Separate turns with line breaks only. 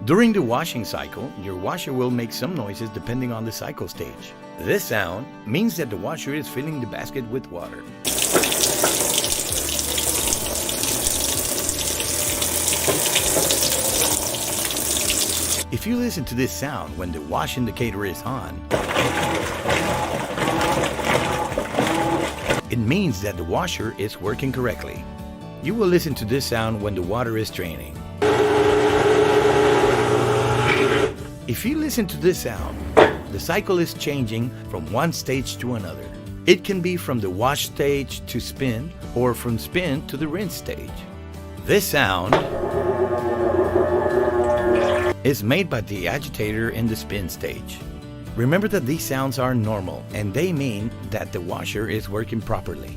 During the washing cycle, your washer will make some noises depending on the cycle stage. This sound means that the washer is filling the basket with water. If you listen to this sound when the wash indicator is on, it means that the washer is working correctly. You will listen to this sound when the water is draining. If you listen to this sound, the cycle is changing from one stage to another. It can be from the wash stage to spin, or from spin to the rinse stage. This sound is made by the agitator in the spin stage. Remember that these sounds are normal, and they mean that the washer is working properly.